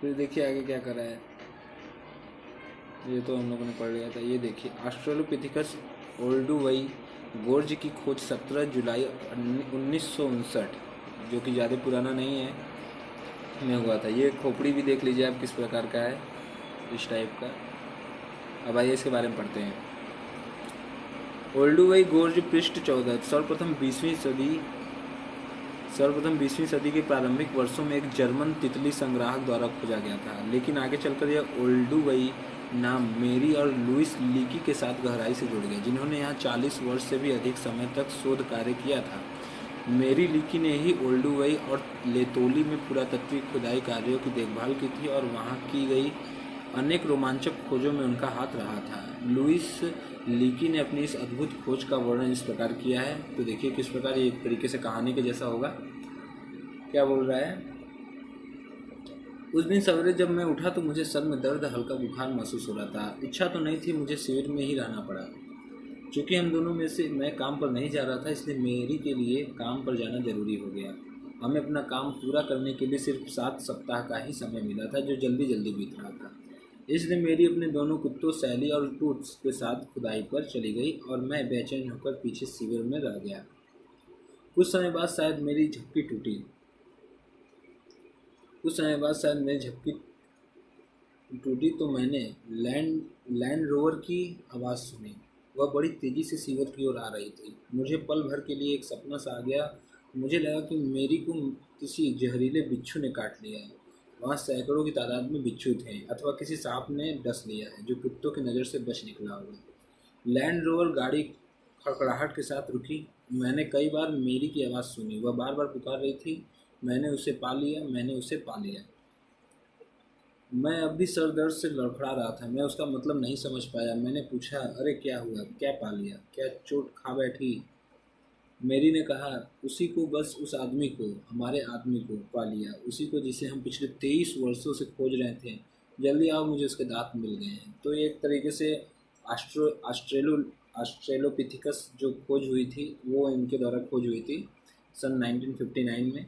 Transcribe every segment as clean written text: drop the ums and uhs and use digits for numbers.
फिर देखिए आगे क्या करा है, ये तो हम लोगों ने पढ़ लिया था। ये देखिए ऑस्ट्रेलोपिथेकस ओल्डुवई गोर्ज की खोज 17 जुलाई 1959, जो कि ज़्यादा पुराना नहीं है, में हुआ था। ये खोपड़ी भी देख लीजिए आप किस प्रकार का है, इस टाइप का। अब आइए इसके बारे में पढ़ते हैं। ओल्डुवई गोर्ज पृष्ठ 14 सर्वप्रथम 20वीं सदी के प्रारंभिक वर्षों में एक जर्मन तितली संग्राहक द्वारा खोजा गया था, लेकिन आगे चलकर यह ओल्डुवई नाम मेरी और लुइस लीकी के साथ गहराई से जुड़ गया, जिन्होंने यहाँ 40 वर्ष से भी अधिक समय तक शोध कार्य किया था। मेरी लीकी ने ही ओल्डुवई और लेतोली में पुरातत्वीय खुदाई कार्यों की देखभाल की थी और वहाँ की गई अनेक रोमांचक खोजों में उनका हाथ रहा था। लुइस लीकी ने अपनी इस अद्भुत खोज का वर्णन इस प्रकार किया है, तो देखिए किस प्रकार ये एक तरीके से कहानी के जैसा होगा। क्या बोल रहा है, उस दिन सवेरे जब मैं उठा तो मुझे सर में दर्द, हल्का बुखार महसूस हो रहा था। इच्छा तो नहीं थी, मुझे शिविर में ही रहना पड़ा। चूँकि हम दोनों में से मैं काम पर नहीं जा रहा था, इसलिए मेरी के लिए काम पर जाना जरूरी हो गया। हमें अपना काम पूरा करने के लिए सिर्फ 7 सप्ताह का ही समय मिला था, जो जल्दी जल्दी बीत रहा था। इसलिए मेरी अपने दोनों कुत्तों सैली और टूट्स के साथ खुदाई पर चली गई और मैं बेचैन होकर पीछे शिविर में रह गया। कुछ समय बाद शायद मेरी झपकी तो मैंने लैंड रोवर की आवाज़ सुनी। वह बड़ी तेज़ी से शिविर की ओर आ रही थी। मुझे पल भर के लिए एक सपना सा आ गया। मुझे लगा कि मेरी को किसी जहरीले बिच्छू ने काट लिया है। वहाँ सैकड़ों की तादाद में बिच्छू थे, अथवा किसी सांप ने डस लिया है जो कुत्तों की नज़र से बच निकला होगा। लैंड रोवर गाड़ी खड़खड़ाहट के साथ रुकी। मैंने कई बार मेरी की आवाज़ सुनी। वह बार बार पुकार रही थी, मैंने उसे पा लिया। मैं अब भी सर दर्द से लड़खड़ा रहा था। मैं उसका मतलब नहीं समझ पाया। मैंने पूछा, अरे क्या हुआ, क्या पा लिया, क्या चोट खा बैठी? मेरी ने कहा, उसी को, बस उस आदमी को, हमारे आदमी को पा लिया, उसी को जिसे हम पिछले 23 वर्षों से खोज रहे थे। जल्दी आओ, मुझे उसके दांत मिल गए हैं। तो ये एक तरीके से ऑस्ट्रेलोपिथिकस जो खोज हुई थी, वो इनके द्वारा खोज हुई थी सन 1959 में।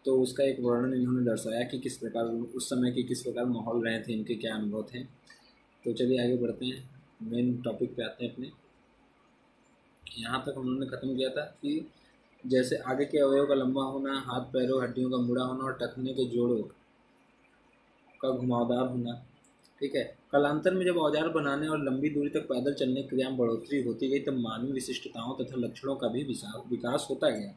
तो उसका एक वर्णन इन्होंने दर्शाया कि किस प्रकार उस समय के किस प्रकार माहौल रहे थे, इनके क्या अनुभव थे। तो चलिए आगे बढ़ते हैं, मेन टॉपिक पे आते हैं अपने। यहाँ तक हम लोगों ने ख़त्म किया था कि जैसे आगे के अवयव का लंबा होना, हाथ पैरों हड्डियों का मुड़ा होना और टखने के जोड़ों का घुमावदार होना। ठीक है। कालांतर में जब औजार बनाने और लंबी दूरी तक पैदल चलने की क्रिया में बढ़ोतरी होती गई, तब मानवीय विशिष्टताओं तथा लक्षणों का भी विकास होता गया।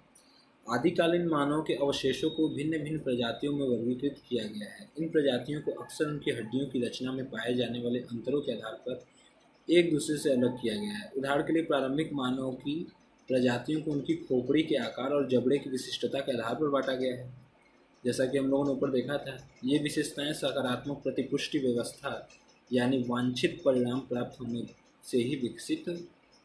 आदिकालीन मानव के अवशेषों को भिन्न भिन्न प्रजातियों में वर्गीकृत किया गया है। इन प्रजातियों को अक्सर उनकी हड्डियों की रचना में पाए जाने वाले अंतरों के आधार पर एक दूसरे से अलग किया गया है। उदाहरण के लिए प्रारंभिक मानव की प्रजातियों को उनकी खोपड़ी के आकार और जबड़े की विशिष्टता के आधार पर बांटा गया है। जैसा कि हम लोगों ने ऊपर देखा था, ये विशेषताएं सकारात्मक प्रतिपुष्टि व्यवस्था यानी वांछित परिणाम प्राप्त होने से ही विकसित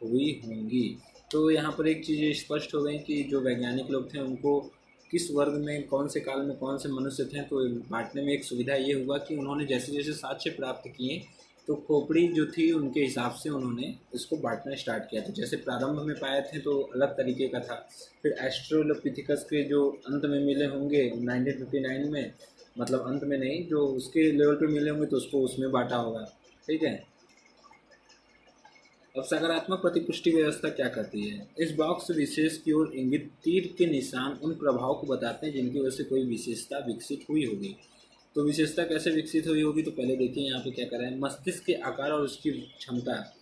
हुई होंगी। तो यहाँ पर एक चीज़ स्पष्ट हो गई कि जो वैज्ञानिक लोग थे उनको किस वर्ग में, कौन से काल में कौन से मनुष्य थे, तो बांटने में एक सुविधा ये हुआ कि उन्होंने जैसे जैसे साक्ष्य प्राप्त किए, तो खोपड़ी जो थी उनके हिसाब से उन्होंने इसको बांटना स्टार्ट किया। तो जैसे प्रारंभ में पाए थे तो अलग तरीके का था, फिर एस्ट्रोलोपिथिकस के जो अंत में मिले होंगे 1959 में, मतलब अंत में नहीं, जो उसके लेवल पे मिले होंगे तो उसको उसमें बांटा होगा। ठीक है। अब सकारात्मक प्रतिपुष्टि व्यवस्था क्या करती है? इस बॉक्स विशेष की ओर इंगित तीर के निशान उन प्रभाव को बताते हैं जिनकी वजह से कोई विशेषता विकसित हुई होगी। तो विशेषता कैसे विकसित हुई होगी, तो पहले देखिए यहाँ पे क्या करा है। मस्तिष्क के आकार और उसकी क्षमता,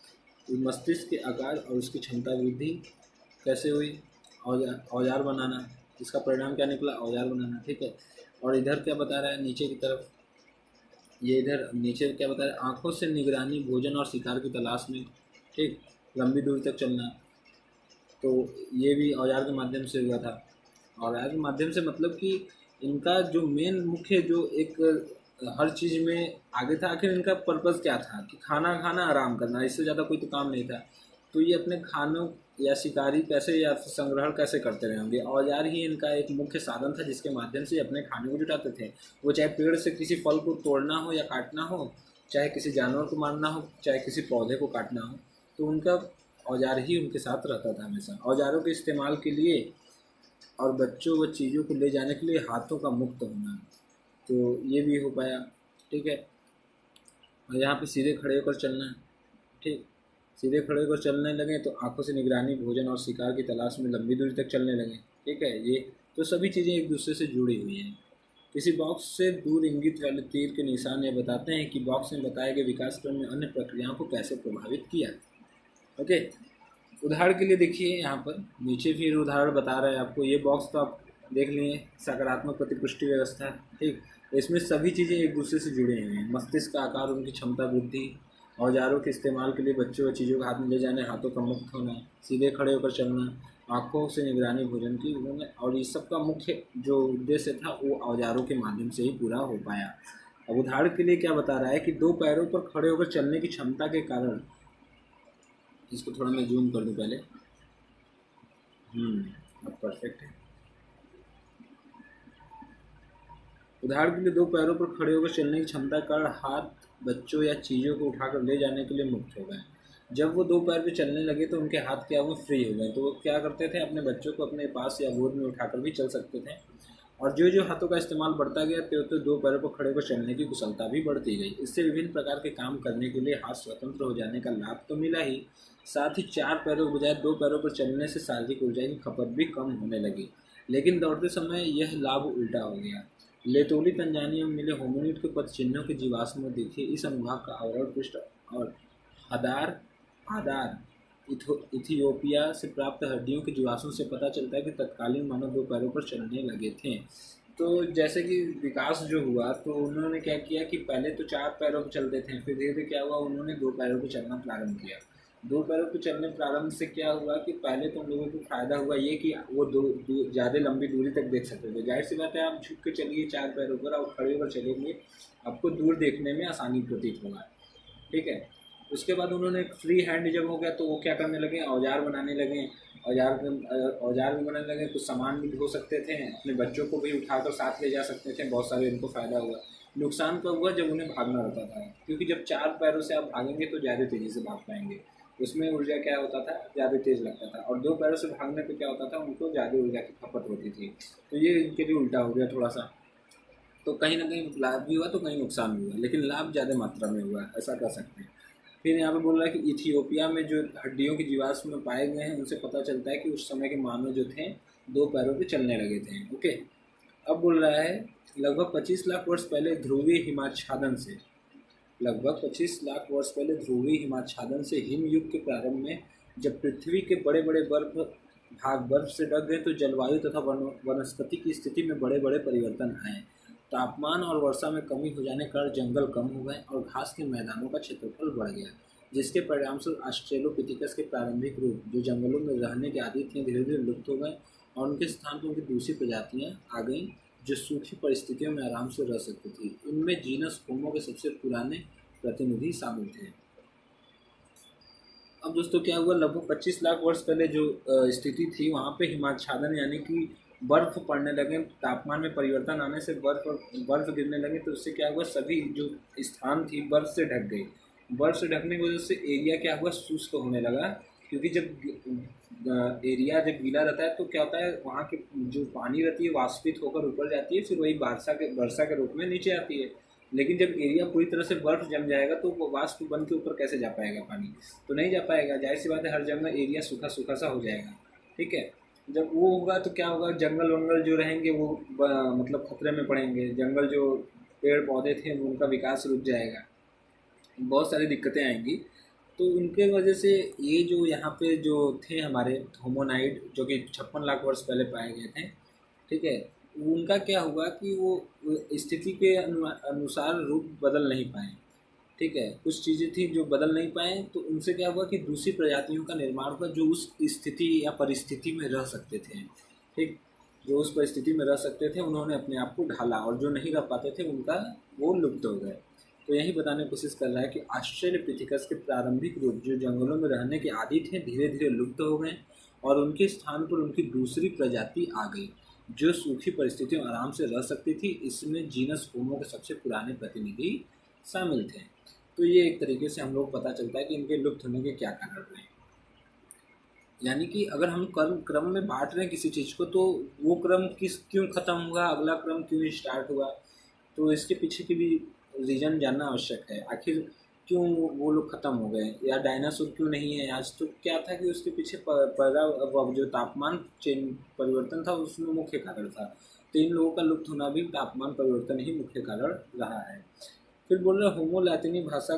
मस्तिष्क के आकार और उसकी क्षमता वृद्धि कैसे हुई? औजार बनाना, इसका परिणाम क्या निकला? औजार बनाना। ठीक है। और इधर क्या बता रहा है नीचे की तरफ, ये इधर नीचे क्या बता रहा है, आँखों से निगरानी, भोजन और शिकार की तलाश में। ठीक, लंबी दूरी तक चलना, तो ये भी औजार के माध्यम से हुआ था। औजार के माध्यम से मतलब कि इनका जो मेन मुख्य जो एक हर चीज़ में आगे था। आखिर इनका पर्पज़ क्या था कि खाना खाना, आराम करना, इससे ज़्यादा कोई तो काम नहीं था। तो ये अपने खानों या शिकारी कैसे या संग्रहण कैसे करते रहे होंगे। औजार ही इनका एक मुख्य साधन था जिसके माध्यम से अपने खाने को जुटाते थे। वो चाहे पेड़ से किसी फल को तोड़ना हो या काटना हो, चाहे किसी जानवर को मारना हो, चाहे किसी पौधे को काटना हो, तो उनका औजार ही उनके साथ रहता था हमेशा। औजारों के इस्तेमाल के लिए और बच्चों व चीज़ों को ले जाने के लिए हाथों का मुक्त होना, तो ये भी हो पाया। ठीक है। और यहाँ पे सीधे खड़े होकर चलना है, ठीक। सीधे खड़े होकर चलने लगे तो आंखों से निगरानी, भोजन और शिकार की तलाश में लंबी दूरी तक चलने लगे, ठीक है। ये तो सभी चीज़ें एक दूसरे से जुड़ी हुई हैं। किसी बॉक्स से दूर इंगित वाले तीर के निशान ये बताते हैं कि बॉक्स में बताए गए विकास क्रम में अन्य प्रक्रियाओं को कैसे प्रभावित किया। ओके, उदाहरण के लिए देखिए यहाँ पर नीचे फिर उदाहरण बता रहे हैं आपको। ये बॉक्स तो आप देख लिए, सकारात्मक प्रतिपुष्टि व्यवस्था, ठीक। इसमें सभी चीज़ें एक दूसरे से जुड़ी हुई हैं। मस्तिष्क का आकार, उनकी क्षमता वृद्धि, औजारों के इस्तेमाल के लिए बच्चों व चीज़ों को हाथ में ले जाने, हाथों का मुक्त होना, सीधे खड़े होकर चलना, आँखों से निगरानी, भोजन की, उन्होंने, और इस सब का मुख्य जो उद्देश्य था वो औजारों के माध्यम से ही पूरा हो पाया। अब उदाहरण के लिए क्या बता रहा है कि दो पैरों पर खड़े होकर चलने की क्षमता के कारण, इसको थोड़ा मैं जूम कर दूं पहले। अब परफेक्ट है। उदाहरण के लिए दो पैरों पर खड़े होकर चलने की क्षमता के कारण हाथ बच्चों या चीज़ों को उठाकर ले जाने के लिए मुक्त हो गए। जब वो दो पैर पे चलने लगे तो उनके हाथ क्या हुए, फ्री हो गए। तो वो क्या करते थे, अपने बच्चों को अपने पास या गोद में उठाकर भी चल सकते थे। और जो जो हाथों का इस्तेमाल बढ़ता गया तो दो पैरों पर खड़े होकर चलने की कुशलता भी बढ़ती गई। इससे विभिन्न प्रकार के काम करने के लिए हाथ स्वतंत्र हो जाने का लाभ तो मिला ही, साथ ही चार पैरों के बजाय दो पैरों पर चलने से शारीरिक ऊर्जा की खपत भी कम होने लगी। लेकिन दौड़ते समय यह लाभ उल्टा हो गया। लेतोली तंजानिया में मिले होमिनिड के पद चिन्हों के जीवाश्म में देखिए इस अनुभाग का आवरण पृष्ठ और आधार इथियोपिया से प्राप्त हड्डियों के जीवाश्म से पता चलता है कि तत्कालीन मानव दो पैरों पर चलने लगे थे। तो जैसे कि विकास जो हुआ तो उन्होंने क्या किया कि पहले तो चार पैरों पर चलते थे, फिर धीरे धीरे क्या हुआ, उन्होंने दो पैरों पर चलना प्रारंभ किया। दो पैरों पर चलने प्रारंभ से क्या हुआ कि पहले तो उन लोगों को फायदा हुआ ये कि वो ज़्यादा लंबी दूरी तक देख सकते थे। जाहिर सी बात है, आप झुक के चलिए चार पैरों पर और खड़े होकर चलेंगे, आपको दूर देखने में आसानी प्रतीत होगा, ठीक है। उसके बाद उन्होंने फ्री हैंड जब हो गया तो वो क्या करने लगे, औजार बनाने लगे। औजार भी बनाने लगे, कुछ सामान भी ढो सकते थे, अपने बच्चों को भी उठाकर साथ ले जा सकते थे। बहुत सारे इनको फ़ायदा हुआ। नुकसान कब हुआ, जब उन्हें भागना रहता था, क्योंकि जब चार पैरों से आप भागेंगे तो ज़्यादा तेज़ी से भाग पाएंगे। उसमें ऊर्जा क्या होता था, ज़्यादा तेज़ लगता था। और दो पैरों से भागने पर क्या होता था, उनको ज़्यादा ऊर्जा की खपत होती थी। तो ये इनके लिए उल्टा हो गया थोड़ा सा। तो कहीं ना कहीं लाभ भी हुआ तो कहीं नुकसान भी हुआ, लेकिन लाभ ज़्यादा मात्रा में हुआ, ऐसा कह सकते हैं। फिर यहाँ पे बोल रहा है कि इथियोपिया में जो हड्डियों के जीवाश्म में पाए गए हैं उनसे पता चलता है कि उस समय के मानव जो थे दो पैरों पे चलने लगे थे। ओके, अब बोल रहा है लगभग 25 लाख वर्ष पहले ध्रुवीय हिमाच्छादन से, लगभग 25 लाख वर्ष पहले ध्रुवीय हिमाच्छादन से हिमयुग के प्रारंभ में जब पृथ्वी के बड़े बड़े भाग बर्फ से ढक गए तो जलवायु तथा वनस्पति की स्थिति में बड़े बड़े परिवर्तन आए। तापमान और वर्षा में कमी हो जाने के कारण जंगल कम हो गए और घास के मैदानों का क्षेत्रफल बढ़ गया, जिसके परिणामस्वरूप ऑस्ट्रेलोपिथेकस के प्रारंभिक रूप जो जंगलों में रहने के आदी थे धीरे धीरे लुप्त हो गए और उनके स्थान पर उनकी दूसरी प्रजातियां आ गईं जो सूखी परिस्थितियों में आराम से रह सकती थी। इनमें जीनस होमो के सबसे पुराने प्रतिनिधि शामिल थे। अब दोस्तों क्या हुआ, लगभग 25 लाख वर्ष पहले जो स्थिति थी वहाँ पे हिमाच्छादन यानी कि बर्फ़ पड़ने लगे, तापमान में परिवर्तन आने से बर्फ़ गिरने लगे। तो उससे क्या हुआ, सभी जो स्थान थी बर्फ़ से ढक गई। बर्फ़ से ढकने की वजह से एरिया क्या हुआ, शुष्क होने लगा, क्योंकि जब एरिया जब गीला रहता है तो क्या होता है, वहाँ के जो पानी रहती है वाष्पित होकर ऊपर जाती है, फिर वही वर्षा के रूप में नीचे आती है। लेकिन जब एरिया पूरी तरह से बर्फ़ जम जाएगा तो वो वाष्प बन के ऊपर कैसे जा पाएगा पानी, तो नहीं जा पाएगा। जाहिर सी बात है, हर जगह एरिया सूखा सूखा सा हो जाएगा, ठीक है। जब वो होगा तो क्या होगा, जंगल वंगल जो रहेंगे वो मतलब खतरे में पड़ेंगे। जंगल जो पेड़ पौधे थे उनका विकास रुक जाएगा, बहुत सारी दिक्कतें आएंगी। तो उनके वजह से ये जो यहाँ पे जो थे हमारे होमोनाइड जो कि 56 लाख वर्ष पहले पाए गए थे, ठीक है, उनका क्या हुआ कि वो स्थिति के अनुसार रूप बदल नहीं पाए, ठीक है। कुछ चीज़ें थी जो बदल नहीं पाए, तो उनसे क्या हुआ कि दूसरी प्रजातियों का निर्माण हुआ जो उस स्थिति या परिस्थिति में रह सकते थे, ठीक। जो उस परिस्थिति में रह सकते थे उन्होंने अपने आप को ढाला और जो नहीं रह पाते थे उनका वो लुप्त हो गए। तो यही बताने की कोशिश कर रहा है कि ऑस्ट्रेलोपिथेकस के प्रारंभिक रूप जो जंगलों में रहने के आदी थे धीरे धीरे लुप्त हो गए और उनके स्थान पर उनकी दूसरी प्रजाति आ गई जो सूखी परिस्थितियों में आराम से रह सकती थी। इसमें जीनस होमो के सबसे पुराने प्रतिनिधि शामिल थे। तो ये एक तरीके से हम लोग पता चलता है कि इनके लुप्त होने के क्या कारण रहे। यानी कि अगर हम क्रम में बांट रहे हैं किसी चीज़ को तो वो क्रम क्यों ख़त्म हुआ, अगला क्रम क्यों स्टार्ट हुआ, तो इसके पीछे की भी रीजन जानना आवश्यक है। आखिर क्यों वो लोग ख़त्म हो गए, या डायनासोर क्यों नहीं है आज, तो क्या था कि उसके पीछे जो तापमान चेंज परिवर्तन था उसमें मुख्य कारण था। तो इन लोगों का लुप्त होना भी तापमान परिवर्तन ही मुख्य कारण रहा है। फिर बोल रहे होमो लैटिनी भाषा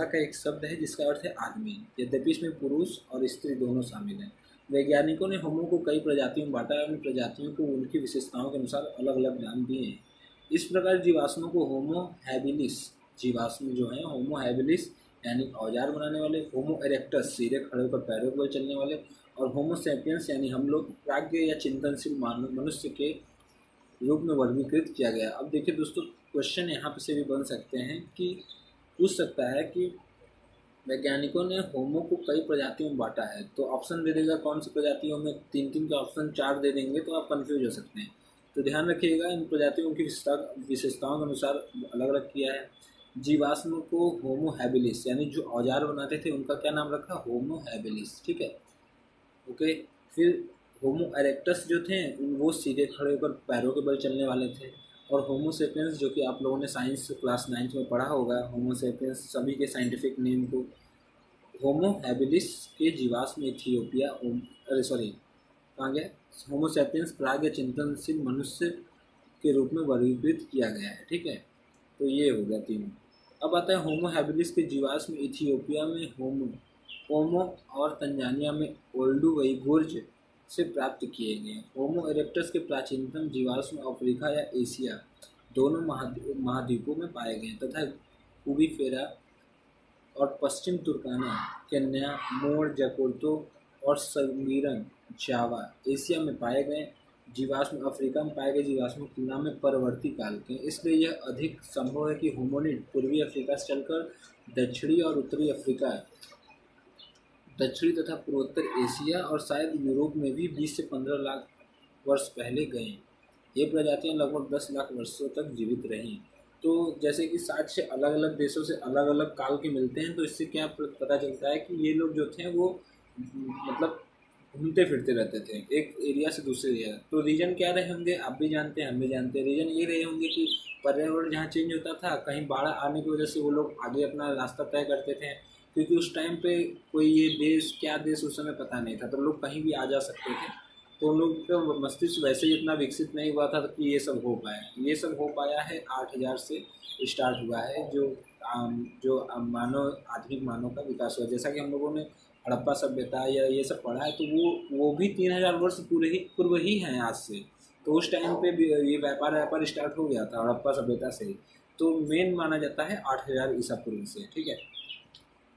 का एक शब्द है जिसका अर्थ है आदमी, यद्यपि इसमें पुरुष और स्त्री दोनों शामिल हैं। वैज्ञानिकों ने होमो को कई प्रजातियों में बांटा है और इन प्रजातियों को उनकी विशेषताओं के अनुसार अलग अलग नाम दिए हैं। इस प्रकार जीवाश्मों को होमो हैबिलिस, जीवाश्म जो हैं होमो हैबिलिस यानी औजार बनाने वाले, होमो इरेक्टस सीधे खड़े होकर पैरों पर चलने वाले, और होमो सैपियंस यानी हम लोग प्राज्ञ या चिंतनशील मनुष्य के रूप में वर्गीकृत किया गया। अब देखिए दोस्तों, क्वेश्चन यहाँ से भी बन सकते हैं कि पूछ सकता है कि वैज्ञानिकों ने होमो को कई प्रजातियों में बांटा है, तो ऑप्शन दे देगा कौन सी प्रजातियों में, 3 के ऑप्शन 4 दे देंगे तो आप कंफ्यूज हो सकते हैं। तो ध्यान रखिएगा, इन प्रजातियों की विशेषताओं के अनुसार अलग अलग किया है। जीवाश्म को होमो हैबिलिस यानी जो औजार बनाते थे उनका क्या नाम रखा, होमो हैबिलिस, ठीक है, ओके। फिर होमो इरेक्टस जो थे वो सीधे खड़े होकर पैरों के बल चलने वाले थे, और होमो सेपियंस जो कि आप लोगों ने साइंस क्लास 9th में पढ़ा होगा, होमो सेपियंस सभी के साइंटिफिक नेम को, होमो हैबिलिस के जीवाश्म इथियोपिया कहाँ गया, होमो सेपियंस प्राग या चिंतनशील मनुष्य के रूप में वर्गीकृत किया गया है, ठीक है। तो ये हो गया 3। अब आता है होमो हैबिलिस के जीवाश्म इथियोपिया में होमो और तंजानिया में ओल्डुवैगुर्ज से प्राप्त किए गए। होमो इरेक्टस के प्राचीनतम जीवाश्म अफ्रीका या एशिया दोनों महाद्वीपों में पाए गए तथा कुबीफेरा और पश्चिम तुर्काना, केन्या, मोर, जकोर्तो और संगीरन, जावा एशिया में पाए गए। जीवाश्म अफ्रीका में पाए गए जीवाश्मों की तुलना में परवर्ती काल के, इसलिए यह अधिक संभव है कि होमोनिड पूर्वी अफ्रीका से चलकर दक्षिणी और उत्तरी अफ्रीका, दक्षिणी तथा पूर्वोत्तर एशिया और शायद यूरोप में भी 20 से 15 लाख वर्ष पहले गए। ये प्रजातियां लगभग 10 लाख वर्षों तक जीवित रहीं। तो जैसे कि साक्ष्य अलग अलग देशों से अलग अलग काल के मिलते हैं, तो इससे क्या पता चलता है कि ये लोग जो थे वो मतलब घूमते फिरते रहते थे एक एरिया से दूसरे एरिया। तो रीजन क्या रहे होंगे, आप भी जानते हैं हम भी जानते हैं, रीजन ये रहे होंगे कि पर्यावरण जहाँ चेंज होता था, कहीं बाढ़ आने की वजह से वो लोग आगे अपना रास्ता तय करते थे, क्योंकि उस टाइम पे कोई ये देश क्या देश उस समय पता नहीं था, तो लोग कहीं भी आ जा सकते थे। तो उन लोग का मस्तिष्क वैसे ही इतना विकसित नहीं हुआ था कि ये सब हो पाया। ये सब हो पाया है 8000 से स्टार्ट हुआ है, जो आधुनिक मानव का विकास हुआ। जैसा कि हम लोगों ने हड़प्पा सभ्यता या ये सब पढ़ा है, तो वो भी 3000 वर्ष पूर्व ही हैं आज से। तो उस टाइम पे भी ये व्यापार स्टार्ट हो गया था हड़प्पा सभ्यता से ही। तो मेन माना जाता है 8000 ईसा पूर्व से, ठीक है।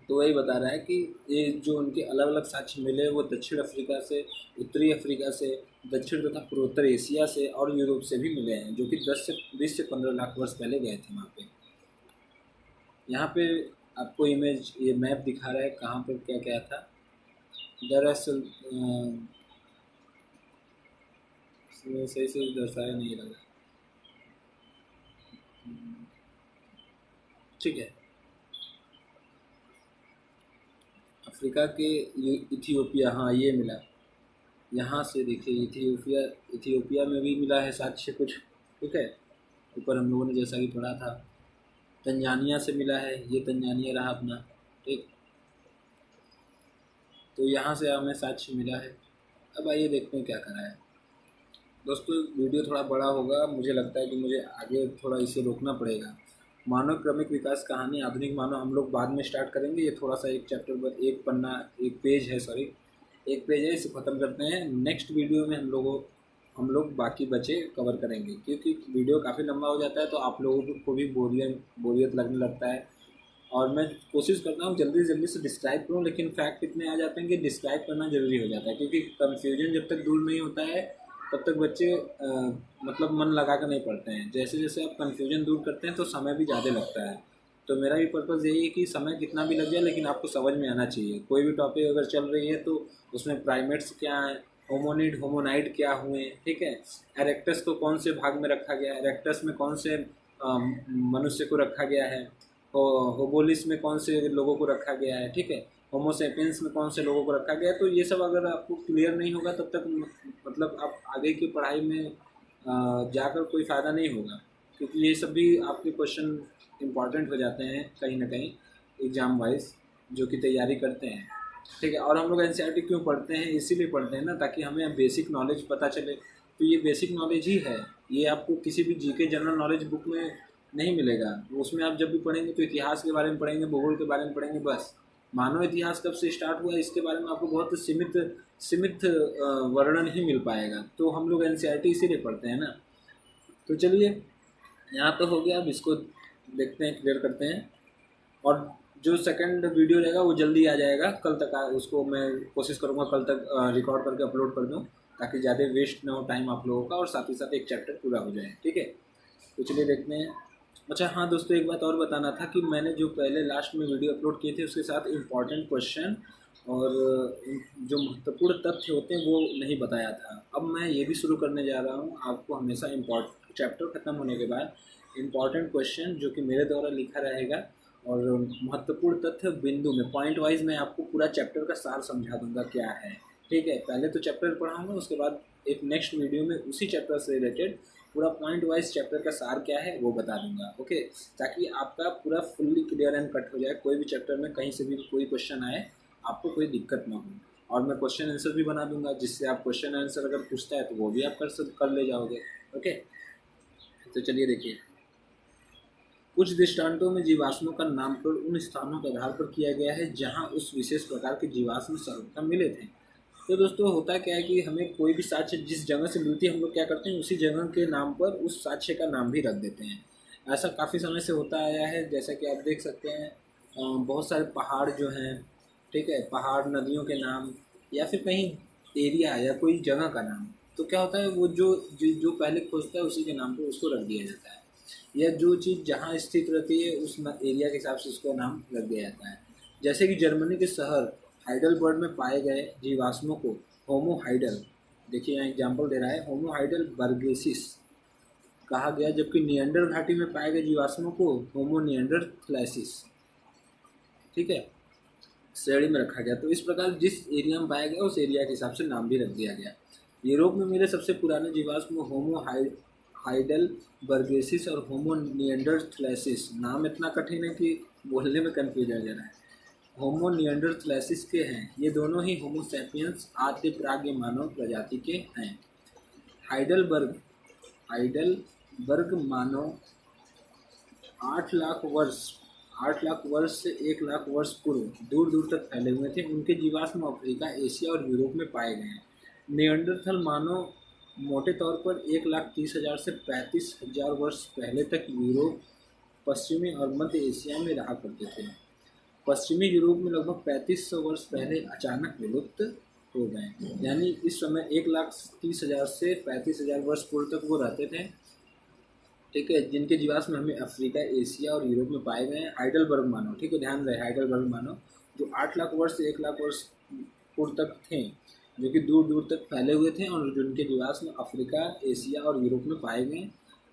तो वही बता रहा है कि ये जो उनके अलग अलग साक्ष्य मिले वो दक्षिण अफ्रीका से, उत्तरी अफ्रीका से, दक्षिण तथा पूर्वोत्तर एशिया से और यूरोप से भी मिले हैं, जो कि 20 से 15 लाख वर्ष पहले गए थे वहाँ पे। यहाँ पे आपको इमेज ये मैप दिखा रहा है कहाँ पर क्या क्या था। दरअसल सही से दर्शाया नहीं लगा, ठीक है। अफ्रीका के इथियोपिया, हाँ ये मिला, यहाँ से देखिए इथियोपिया में भी मिला है साक्ष्य कुछ, ठीक है। ऊपर हम लोगों ने जैसा कि पढ़ा था तंजानिया से मिला है, ये तंजानिया रहा अपना, ठीक। तो यहाँ से हमें साक्ष्य मिला है। अब आइए देखते हैं क्या करा है। दोस्तों वीडियो थोड़ा बड़ा होगा, मुझे लगता है कि मुझे आगे थोड़ा इसे रोकना पड़ेगा। मानव क्रमिक विकास कहानी आधुनिक मानव हम लोग बाद में स्टार्ट करेंगे। ये थोड़ा सा एक चैप्टर एक पेज है, इसे ख़त्म करते हैं। नेक्स्ट वीडियो में हम लोग बाकी बचे कवर करेंगे, क्योंकि वीडियो काफ़ी लंबा हो जाता है तो आप लोगों को भी बोरियत लगने लगता है। और मैं कोशिश करता हूँ जल्दी से डिस्क्राइब करूँ, लेकिन फैक्ट इतने आ जाते हैं कि डिस्क्राइब करना ज़रूरी हो जाता है, क्योंकि कन्फ्यूजन जब तक दूर नहीं होता है तब तक बच्चे मतलब मन लगा कर नहीं पढ़ते हैं। जैसे जैसे आप कन्फ्यूजन दूर करते हैं तो समय भी ज़्यादा लगता है। तो मेरा भी पर्पज़ यही है कि समय कितना भी लग जाए लेकिन आपको समझ में आना चाहिए। कोई भी टॉपिक अगर चल रही है तो उसमें प्राइमेट्स क्या हैं, होमोनिड होमोनाइड क्या हुए, ठीक है, एरेक्टस को कौन से भाग में रखा गया है, एरेक्टस में कौन से मनुष्य को रखा गया है, होबोलिस में कौन से लोगों को रखा गया है, ठीक है, होमोसेपियंस में कौन से लोगों को रखा गया है। तो ये सब अगर आपको क्लियर नहीं होगा तब तक मतलब आप आगे की पढ़ाई में जाकर कोई फ़ायदा नहीं होगा। क्योंकि ये सब भी आपके क्वेश्चन इंपॉर्टेंट हो जाते हैं कहीं ना कहीं एग्ज़ाम वाइज जो कि तैयारी करते हैं। ठीक है, और हम लोग एनसीईआरटी क्यों पढ़ते हैं, इसीलिए पढ़ते हैं ना, ताकि हमें बेसिक नॉलेज पता चले। तो ये बेसिक नॉलेज ही है, ये आपको किसी भी जीके जनरल नॉलेज बुक में नहीं मिलेगा। उसमें आप जब भी पढ़ेंगे तो इतिहास के बारे में पढ़ेंगे, भूगोल के बारे में पढ़ेंगे बस। मानव इतिहास कब से स्टार्ट हुआ इसके बारे में आपको बहुत सीमित वर्णन ही मिल पाएगा। तो हम लोग एनसीईआरटी इसीलिए पढ़ते हैं ना। तो चलिए, यहाँ तो हो गया, अब इसको देखते हैं, क्लियर करते हैं। और जो सेकंड वीडियो रहेगा वो जल्दी आ जाएगा, कल तक उसको मैं कोशिश करूँगा कल तक रिकॉर्ड करके अपलोड कर दूँ, ताकि ज़्यादा वेस्ट ना हो टाइम आप लोगों का, और साथ ही साथ एक चैप्टर पूरा हो जाए। ठीक है, तो चलिए देखते हैं। अच्छा हाँ दोस्तों, एक बात और बताना था कि मैंने जो पहले लास्ट में वीडियो अपलोड किए थे उसके साथ इम्पॉर्टेंट क्वेश्चन और जो महत्वपूर्ण तथ्य होते हैं वो नहीं बताया था। अब मैं ये भी शुरू करने जा रहा हूँ, आपको हमेशा चैप्टर ख़त्म होने के बाद इम्पॉर्टेंट क्वेश्चन जो कि मेरे द्वारा लिखा रहेगा और महत्वपूर्ण तथ्य बिंदु में पॉइंट वाइज मैं आपको पूरा चैप्टर का सार समझा दूंगा क्या है। ठीक है, पहले तो चैप्टर पढ़ाऊंगा, उसके बाद एक नेक्स्ट वीडियो में उसी चैप्टर से रिलेटेड पूरा पॉइंट वाइज चैप्टर का सार क्या है वो बता दूंगा। ओके, ताकि आपका पूरा फुल्ली क्लियर एंड कट हो जाए, कोई भी चैप्टर में कहीं से भी कोई क्वेश्चन आए आपको कोई दिक्कत ना हो। और मैं क्वेश्चन आंसर भी बना दूंगा, जिससे आप क्वेश्चन आंसर अगर पूछता है तो वो भी आप कर ले जाओगे। ओके, तो चलिए देखिए, कुछ दृष्टांतों में जीवाश्मों का नामकरण उन स्थानों के आधार पर किया गया है जहां उस विशेष प्रकार के जीवाश्म सर्वप्रथम मिले थे। तो दोस्तों होता क्या है कि हमें कोई भी साक्ष्य जिस जगह से मिलती है हम लोग क्या करते हैं, उसी जगह के नाम पर उस साक्ष्य का नाम भी रख देते हैं। ऐसा काफ़ी समय से होता आया है, जैसा कि आप देख सकते हैं बहुत सारे पहाड़ जो हैं, ठीक है, पहाड़, नदियों के नाम, या फिर कहीं एरिया या कोई जगह का नाम, तो क्या होता है वो जो पहले खोजता है उसी के नाम पर उसको रख दिया जाता है, या जो चीज़ जहाँ स्थित रहती है उस एरिया के हिसाब से उसका नाम रख दिया जाता है। जैसे कि जर्मनी के शहर हाइडलबर्ग में पाए गए जीवाश्मों को होमो हाइडल, देखिए यहाँ एग्जाम्पल दे रहा है, होमो हाइडल बर्गेसिस कहा गया, जबकि नियंडर घाटी में पाए गए जीवाश्मों को होमो नियंडरथैलेसिस, ठीक है, श्रेणी में रखा गया। तो इस प्रकार जिस एरिया में पाया गया उस एरिया के हिसाब से नाम भी रख दिया गया। यूरोप में मिले सबसे पुराने जीवाश्म होमो हाइडल बर्गेसिस और होमो नियंडरथैलेसिस, नाम इतना कठिन है कि बोलने में कन्फ्यूजन हो जा रहा है, होमो नियंडरथैलेसिस के हैं। ये दोनों ही होमो सैपियंस आद्य प्राग्य मानव प्रजाति के हैं। हाइडलबर्ग मानव 8 लाख वर्ष से 1 लाख वर्ष पूर्व दूर दूर तक फैले हुए थे। उनके जीवाश्म अफ्रीका, एशिया और यूरोप में पाए गए हैं। नियंडरथल मानव मोटे तौर पर 1,30,000 से 35,000 वर्ष पहले तक यूरोप, पश्चिमी और मध्य एशिया में रहा करते थे। पश्चिमी यूरोप में लगभग 3500 वर्ष पहले अचानक विलुप्त हो गए, यानी इस समय 1,30,000 से 35,000 वर्ष पूर्व तक वो रहते थे। ठीक है, जिनके जीवाश्म में हमें अफ्रीका, एशिया और यूरोप में पाए गए हैं। हाइडलबर्ग मानव, ठीक है, ध्यान रहे, हाइडलबर्ग मानव जो 8 लाख वर्ष से 1 लाख वर्ष पूर्व तक थे, जो कि दूर दूर तक फैले हुए थे और जिनके जीवाश्म अफ्रीका, एशिया और यूरोप में पाए गए।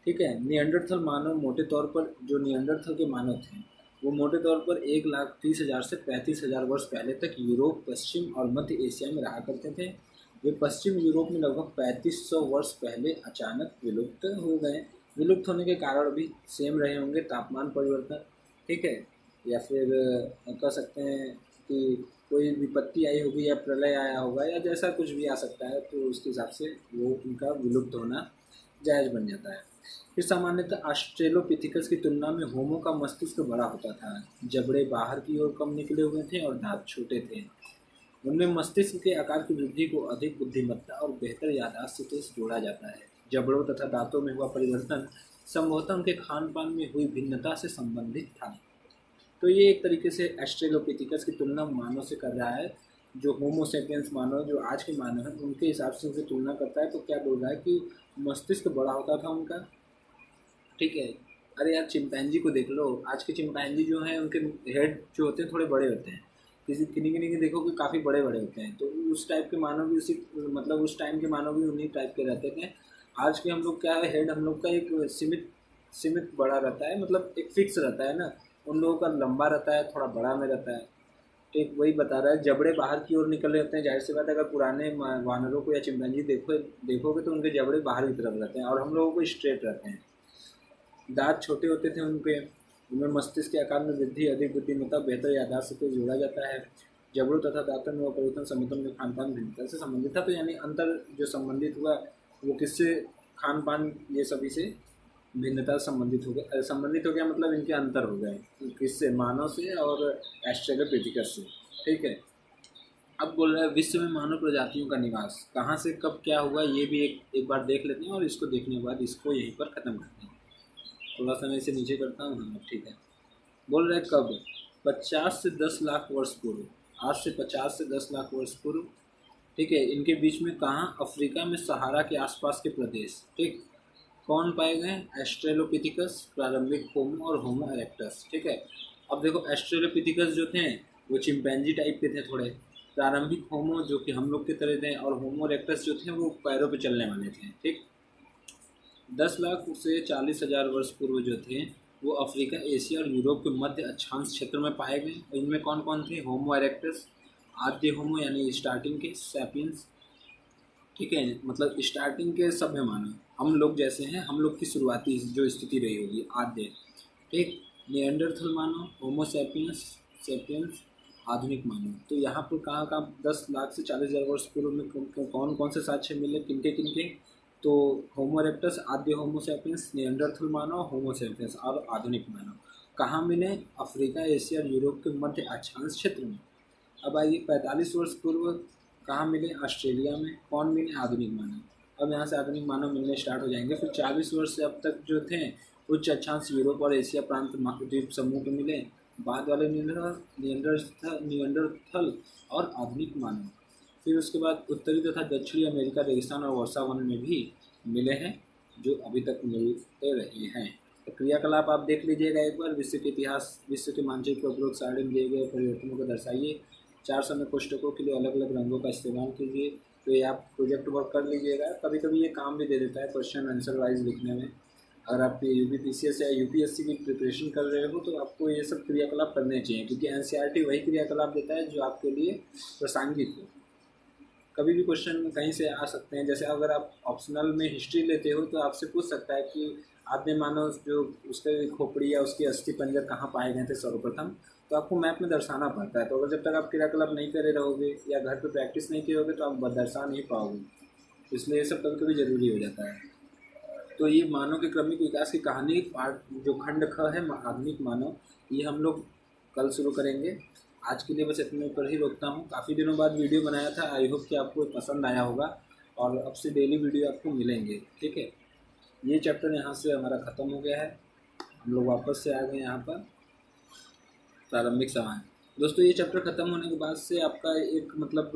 ठीक है, नियंडरथल मानव मोटे तौर पर, जो नियंडरथल के मानव थे वो मोटे तौर पर 1,30,000 से 35,000 वर्ष पहले तक यूरोप, पश्चिम और मध्य एशिया में रहा करते थे। वे पश्चिम यूरोप में लगभग 3500 वर्ष पहले अचानक विलुप्त हो गए। विलुप्त होने के कारण भी सेम रहे होंगे, तापमान परिवर्तन, ठीक है, या फिर कह सकते हैं कि कोई विपत्ति आई होगी या प्रलय आया होगा या जैसा कुछ भी आ सकता है, तो उसके हिसाब से वो उनका विलुप्त होना जायज़ बन जाता है। फिर सामान्यतः ऑस्ट्रेलोपिथिकस की तुलना में होमो का मस्तिष्क बड़ा होता था। जबड़े बाहर की ओर कम निकले हुए थे और दांत छोटे थे। उनमें मस्तिष्क के आकार की वृद्धि को अधिक बुद्धिमत्ता और बेहतर याददाश्त से जोड़ा जाता है। जबड़ों तथा दांतों में हुआ परिवर्तन संभवतः उनके खान पान में हुई भिन्नता से संबंधित था। तो ये एक तरीके से ऑस्ट्रेलोपिथिकस की तुलना मानव से कर रहा है। जो होमो सेपियंस मानव, जो आज के मानव हैं, उनके हिसाब से उनसे तुलना करता है। तो क्या बोल रहा है कि मस्तिष्क बड़ा होता था उनका, ठीक है। अरे यार, चिंपैंजी को देख लो, आज के चिंपैंजी जो हैं उनके हेड जो होते हैं थोड़े बड़े होते हैं, किन्हीं के देखो कि काफ़ी बड़े बड़े होते हैं। तो उस टाइप के मानव भी मतलब उस टाइम के मानव भी उन्हीं टाइप के रहते थे। आज के हम लोग क्या है, हेड हम लोग का एक सीमित बड़ा रहता है, मतलब एक फिक्स रहता है ना। उन लोगों का लंबा रहता है, थोड़ा बड़ा में रहता है। ठीक वही बता रहा है, जबड़े बाहर की ओर निकले होते हैं। जाहिर सी बात है, अगर पुराने वानरों को या चिंपैंजी देखोगे तो उनके जबड़े बाहर की तरफ रहते हैं और हम लोगों को स्ट्रेट रहते हैं। दांत छोटे होते थे उनके, उनमें मस्तिष्क के आकार में वृद्धि, अधिक बुद्धिमत्ता, बेहतर याददाश्त से जोड़ा जाता है। जबड़ों तथा दांतों में परिवर्तन समतल में खान पान भिन्नता से संबंधित था। तो यानी अंतर जो संबंधित हुआ वो किससे, खान पान ये सभी से भिन्नता संबंधित हो गया, संबंधित हो गया मतलब इनके अंतर हो गए, किससे, मानव से और ऑस्ट्रेलोपिथेकस से। ठीक है, अब बोल रहा है विश्व में मानव प्रजातियों का निवास कहाँ से कब क्या हुआ, ये भी एक बार देख लेते हैं और इसको देखने के बाद इसको यहीं पर ख़त्म करते हैं। थोड़ा सा मैं इसे नीचे करता हूँ। हाँ ठीक है, बोल रहे कब, 50 से 10 लाख वर्ष पूर्व, आज से 50 से 10 लाख वर्ष पूर्व। ठीक है, इनके बीच में कहाँ, अफ्रीका में सहारा के आसपास के प्रदेश। ठीक, कौन पाए गए, एस्ट्रेलोपिथिकस, प्रारंभिक होमो और होमो इरेक्टस। ठीक है, अब देखो एस्ट्रेलोपिथिकस जो थे वो चिंपैंजी टाइप के थे थोड़े, प्रारंभिक होमो जो कि हम लोग की तरह थे, और होमो इरेक्टस जो थे वो पैरों पे चलने वाले थे। ठीक, 10 लाख से 40,000 वर्ष पूर्व जो थे वो अफ्रीका, एशिया और यूरोप के मध्य अक्षांश क्षेत्र में पाए गए। इनमें कौन कौन थे, होमो इरेक्टस, आद्य होमो यानी स्टार्टिंग के, सैपियंस। ठीक है, मतलब स्टार्टिंग के सभ्य मानव, हम लोग जैसे हैं, हम लोग की शुरुआती जो स्थिति रही होगी, आद्य। ठीक, निएंडरथल मानव, होमो सैपियंस, सैपियंस, आधुनिक मानव। तो यहाँ पर कहाँ कहाँ 10 लाख से 40,000 वर्ष पूर्व में कौन कौन से साक्ष्य मिले, किनके किनके, तो होमो इरेक्टस, आद्य होमो सैपियंस, निएंडरथल मानव, होमो सैपियंस और आधुनिक मानव कहाँ मिले, अफ्रीका, एशिया और यूरोप के मध्य अक्षांश क्षेत्र में। अब आइए 45 वर्ष पूर्व कहाँ मिले, ऑस्ट्रेलिया में। कौन मिले, आधुनिक मानव। अब यहाँ से आधुनिक मानव मिलने स्टार्ट हो जाएंगे। फिर 40 वर्ष से अब तक जो थे उच्च अक्षांश यूरोप और एशिया प्रांत द्वीप समूह के मिले। बाद वाले निएंडरथल और आधुनिक मानव। फिर उसके बाद उत्तरी तथा दक्षिणी अमेरिका, रेगिस्तान और वर्षा वन में भी मिले हैं, जो अभी तक मिलते रहे हैं। तो क्रियाकलाप आप देख लीजिएगा एक बार, विश्व के इतिहास, विश्व के मानचित्र उपरोक्त सारणी में दिए गए परिवर्तनों को दर्शाइए। 4 समय कोष्ठकों के लिए अलग अलग रंगों का इस्तेमाल कीजिए। तो ये आप प्रोजेक्ट वर्क कर लीजिएगा। कभी कभी ये काम भी दे देता है क्वेश्चन आंसर वाइज लिखने में। अगर आप UPPCS या UPSC की प्रिपरेशन कर रहे हो तो आपको ये सब क्रियाकलाप करने चाहिए, क्योंकि NCERT वही क्रियाकलाप देता है जो आपके लिए प्रासंगिक हो। कभी भी क्वेश्चन कहीं से आ सकते हैं। जैसे अगर आप ऑप्शनल में हिस्ट्री लेते हो तो आपसे पूछ सकता है कि आद्य मानव जो उसके खोपड़ी या उसकी अस्थि पंजर कहाँ पाए गए थे सर्वप्रथम, तो आपको मैप में दर्शाना पड़ता है। तो अगर जब तक आप क्रियाकलाप नहीं करे रहोगे या घर पे प्रैक्टिस नहीं किए होगे तो आप दर्शा नहीं पाओगे। इसलिए ये सब कभी कभी ज़रूरी हो जाता है। तो ये मानव के क्रमिक विकास की कहानी पार्ट जो खंड ख है, आधुनिक मानव, ये हम लोग कल शुरू करेंगे। आज के लिए बस इतने पर ही रोकता हूँ। काफ़ी दिनों बाद वीडियो बनाया था, आई होप कि आपको पसंद आया होगा और अब से डेली वीडियो आपको मिलेंगे। ठीक है, ये चैप्टर यहाँ से हमारा ख़त्म हो गया है। हम लोग वापस से आ गए यहाँ पर प्रारंभिक समय। दोस्तों ये चैप्टर ख़त्म होने के बाद से आपका एक मतलब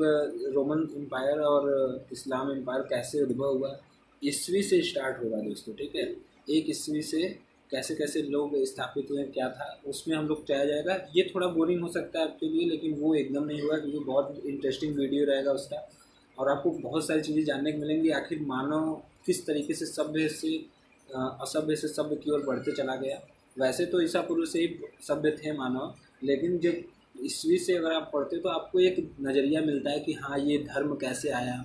रोमन एम्पायर और इस्लाम एम्पायर कैसे उद्भव हुआ, ईस्वी से स्टार्ट होगा दोस्तों। ठीक है, 1 ईस्वी से कैसे कैसे लोग स्थापित हुए, क्या था, उसमें हम लोग चाहे जाएगा। ये थोड़ा बोरिंग हो सकता है आपके लिए, लेकिन वो एकदम नहीं हुआ, क्योंकि बहुत इंटरेस्टिंग वीडियो रहेगा उसका और आपको बहुत सारी चीज़ें जानने को मिलेंगी। आखिर मानव किस तरीके से सभ्य से असभ्य से सभ्य की ओर बढ़ते चला गया। वैसे तो ईसा पूर्व से ही सभ्य थे मानव, लेकिन जब ईस्वी से अगर आप पढ़ते तो आपको एक नज़रिया मिलता है कि हाँ ये धर्म कैसे आया।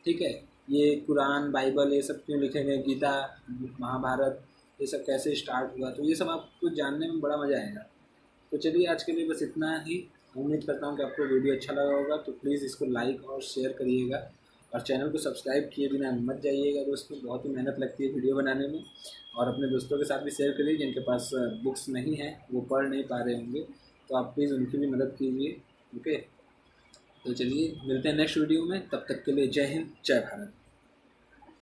ठीक है, ये कुरान, बाइबल, ये सब क्यों लिखे गए, गीता, महाभारत, ये सब कैसे स्टार्ट हुआ, तो ये सब आपको जानने में बड़ा मज़ा आएगा। तो चलिए आज के लिए बस इतना ही। उम्मीद करता हूँ कि आपको वीडियो अच्छा लगा होगा। तो प्लीज़ इसको लाइक और शेयर करिएगा और चैनल को सब्सक्राइब किए बिना मत जाइएगा दोस्तों, बहुत ही मेहनत लगती है वीडियो बनाने में। और अपने दोस्तों के साथ भी शेयर करिए जिनके पास बुक्स नहीं है, वो पढ़ नहीं पा रहे होंगे, तो आप प्लीज़ उनकी भी मदद कीजिए। ओके, तो चलिए मिलते हैं नेक्स्ट वीडियो में, तब तक के लिए जय हिंद, जय भारत।